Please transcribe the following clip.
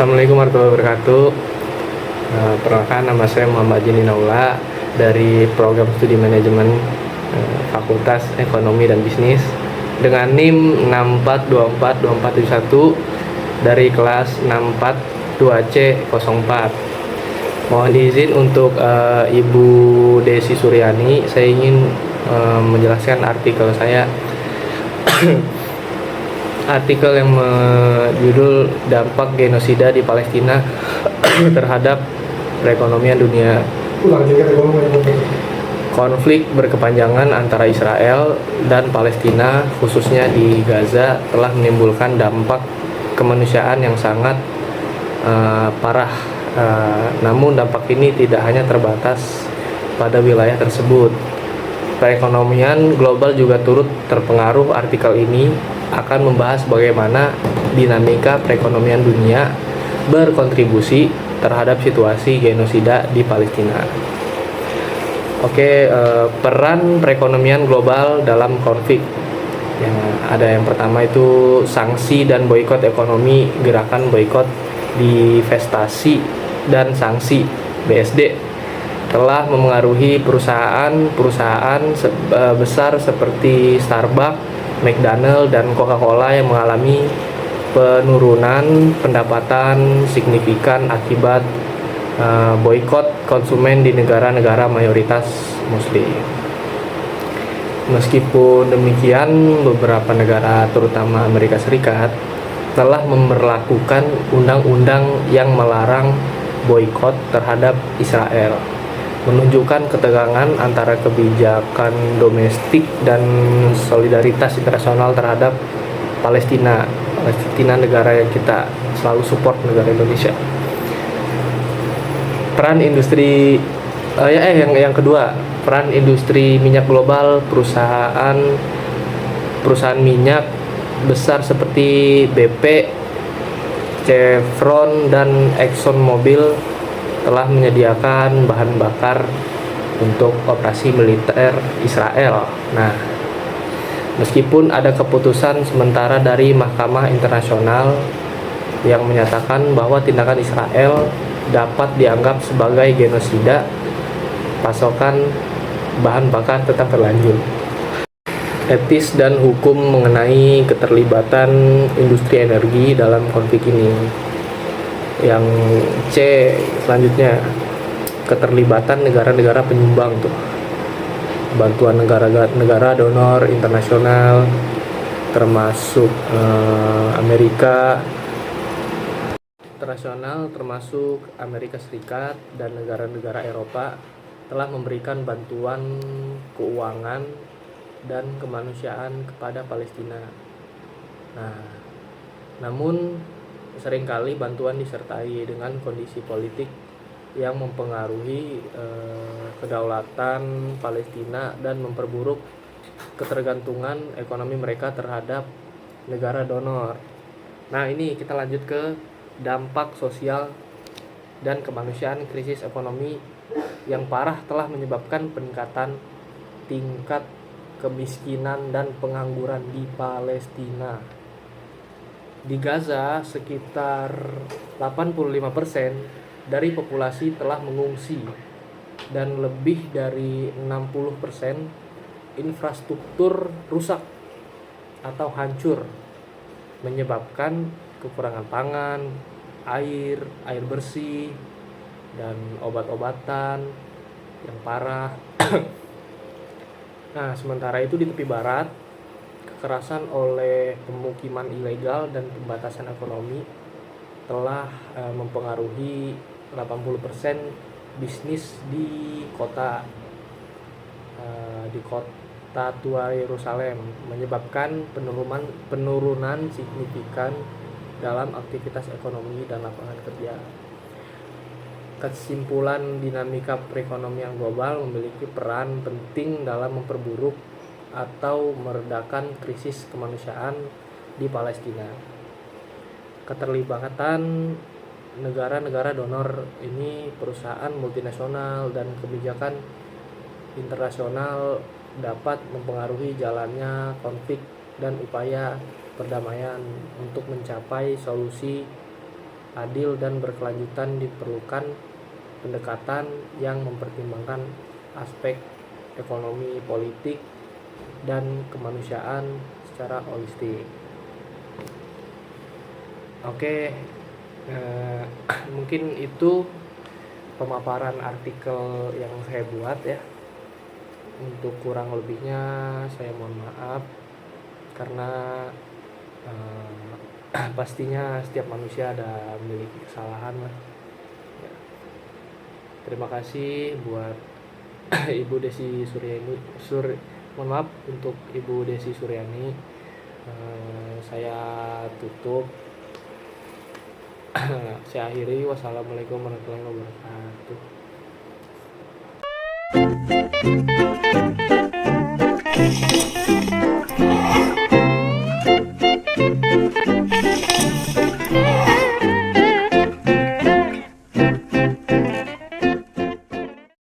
Assalamualaikum warahmatullahi wabarakatuh. Perkenalkan, nama saya Muhammad Jini Naula dari program studi manajemen Fakultas Ekonomi dan Bisnis dengan NIM 64242471 dari kelas 642C04. Mohon izin untuk Ibu Desi Suryani, saya ingin menjelaskan artikel saya. Artikel yang berjudul Dampak Genosida di Palestina terhadap perekonomian dunia. Konflik berkepanjangan antara Israel dan Palestina, khususnya di Gaza, telah menimbulkan dampak kemanusiaan yang sangat parah. Namun dampak ini tidak hanya terbatas pada wilayah tersebut. Perekonomian global juga turut terpengaruh. Artikel ini akan membahas bagaimana dinamika perekonomian dunia berkontribusi terhadap situasi genosida di Palestina. Peran perekonomian global dalam konflik. Yang pertama itu sanksi dan boikot ekonomi. Gerakan boikot, divestasi, dan sanksi BSD telah memengaruhi perusahaan besar seperti Starbucks, McDonald, dan Coca-Cola yang mengalami penurunan pendapatan signifikan akibat boikot konsumen di negara-negara mayoritas Muslim. Meskipun demikian, beberapa negara, terutama Amerika Serikat, telah memberlakukan undang-undang yang melarang boikot terhadap Israel, menunjukkan ketegangan antara kebijakan domestik dan solidaritas internasional terhadap Palestina. Palestina negara yang kita selalu support, negara Indonesia. Peran industri yang kedua, peran industri minyak global. Perusahaan minyak besar seperti BP, Chevron, dan Exxon Mobil telah menyediakan bahan bakar untuk operasi militer Israel. Nah, meskipun ada keputusan sementara dari Mahkamah Internasional yang menyatakan bahwa tindakan Israel dapat dianggap sebagai genosida, pasokan bahan bakar tetap berlanjut. Etis dan hukum mengenai keterlibatan industri energi dalam konflik ini. Yang C selanjutnya, keterlibatan negara-negara penyumbang tuh, bantuan negara donor internasional termasuk termasuk Amerika Serikat dan negara-negara Eropa telah memberikan bantuan keuangan dan kemanusiaan kepada Palestina. Nah, namun seringkali bantuan disertai dengan kondisi politik yang mempengaruhi kedaulatan Palestina dan memperburuk ketergantungan ekonomi mereka terhadap negara donor. Nah, ini kita lanjut ke dampak sosial dan kemanusiaan. Krisis ekonomi yang parah telah menyebabkan peningkatan tingkat kemiskinan dan pengangguran di Palestina. Di Gaza, sekitar 85% dari populasi telah mengungsi dan lebih dari 60% infrastruktur rusak atau hancur, menyebabkan kekurangan pangan, air bersih, dan obat-obatan yang parah. Nah, sementara itu di tepi barat, kekerasan oleh pemukiman ilegal dan pembatasan ekonomi telah mempengaruhi 80% bisnis di kota tua Yerusalem, menyebabkan penurunan signifikan dalam aktivitas ekonomi dan lapangan kerja. Kesimpulan, dinamika perekonomian global memiliki peran penting dalam memperburuk atau meredakan krisis kemanusiaan di Palestina. Keterlibatan negara-negara donor ini, perusahaan multinasional, dan kebijakan internasional dapat mempengaruhi jalannya konflik dan upaya perdamaian untuk mencapai solusi adil dan berkelanjutan diperlukan pendekatan yang mempertimbangkan aspek ekonomi, politik, dan kemanusiaan secara holistik. Oke, mungkin itu pemaparan artikel yang saya buat ya. Untuk kurang lebihnya saya mohon maaf, karena pastinya setiap manusia ada memiliki kesalahan lah. Ya. Terima kasih buat Ibu Desi Suryani. Mohon maaf untuk Ibu Desi Suryani. Saya tutup. Saya akhiri. Wassalamualaikum warahmatullahi wabarakatuh.